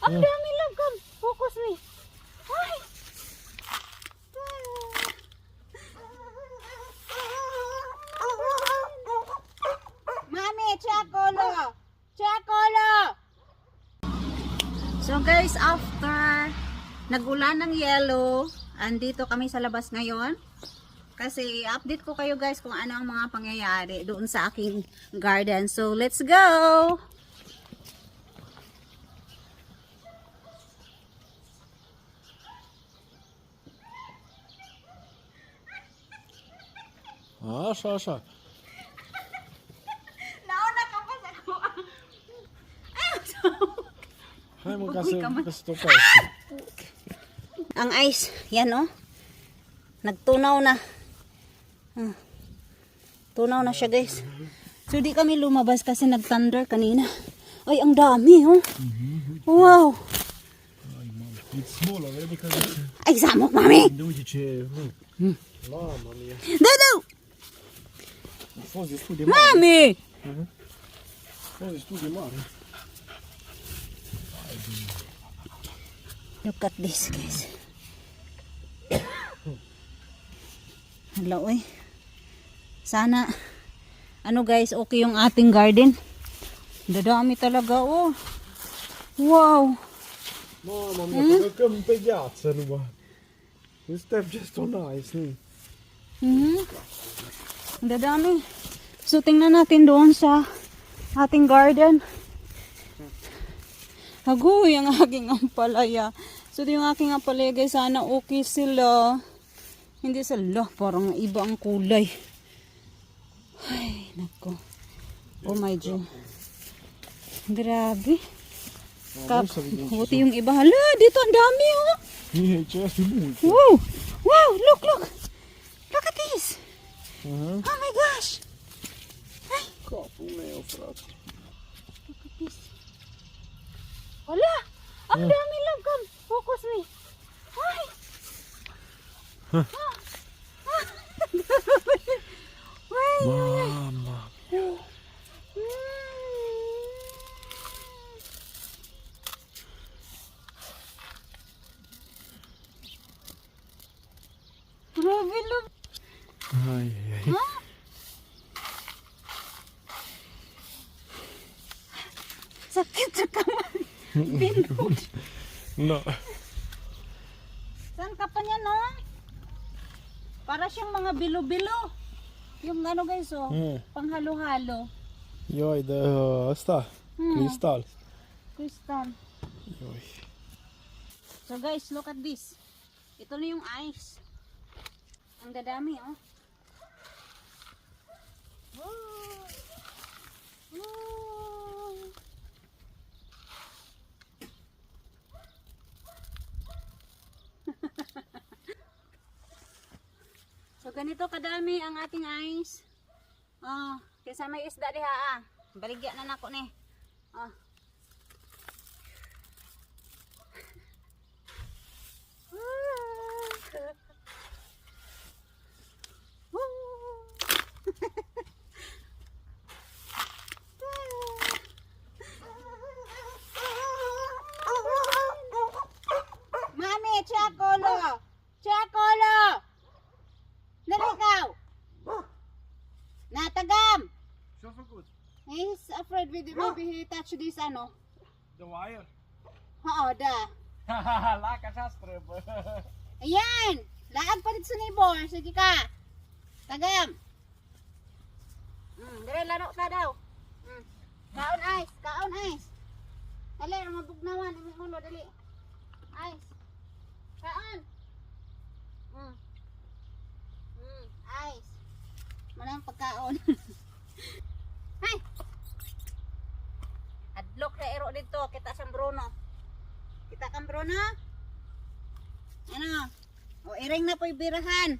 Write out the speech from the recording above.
Ang dami lang kam. Focus me. Ay. Mami, Chakolo. Chakolo. So guys, after nagulan ng yellow, andito kami sa labas ngayon. Kasi update ko kayo guys kung ano ang mga pangyayari doon sa aking garden. So let's go! Asha. Nauna ka pa sa ko. Hai mo kasi to pa. Ang ice, yan oh. Nagtunaw na. Tunaw na siya guys. So di kami lumabas kasi nag-thunder kanina. Ay, ang dami oh. Wow. It's small already because it's Ay, samok mami. Dudice. Mamma mia. Dadu! Forse studi male. Mami! Forse studi male. Look at this guys. Hello eh. Sana ano guys, okay yung ating garden. Dadami talaga oh. Wow. Mamma mia, che piazza qua. This step just so nice. Dadami. So tingnan natin doon sa ating garden. Agoy, ang aking ampalaya. So yung aking ampalaya guys, sana okay sila. Hindi sila, parang iba ang kulay. Ay, nako. Oh my God. Grabe. Buti yung iba. Hala, dito ang dami oh. C'è molto. Wow! Wow! Look! Look at this! Uh-huh. Oh my gosh! Ay! Capo mio, frate. Look at this. Wala! Ang dami lang kam. Focus me. Ay! Ay! Mamma. Grabe lang. Ai. Ha? Sakit sa kamay. Binod. No. Saan ka pa niya, no? Para siyang mga bilo-bilo. Yung ano guys, oh. Panghalo-halo. Joj, det sta. Kristall. Crystal. Joj. So guys, look at this. Ito na yung ice. Ang dadami, oh. Wow. Wow. So ganito kadami ang ating ice. Oh, kaysa may isda diha ah. Baligya na nako ni. Oh. Mami, Chakolo! Chakolo! Nalikaw! Natagam! Så för gott. He's afraid maybe he touch this ano. The wire. Oo, da. Laka sastre. Ayan! Laag pa dito sa neighbor. Sige ka. Tagam. Dire, laro ka daw. Kaon ice. Kaon ice. Dali, mabugnawan. Ulo, dali. Ice. Kaon. Ice. Manang pagkaon. Hay! Adlok na ero dito. Kita siyang Bruno. Kita kang Bruno? Ano? O, iring na po yung birahan.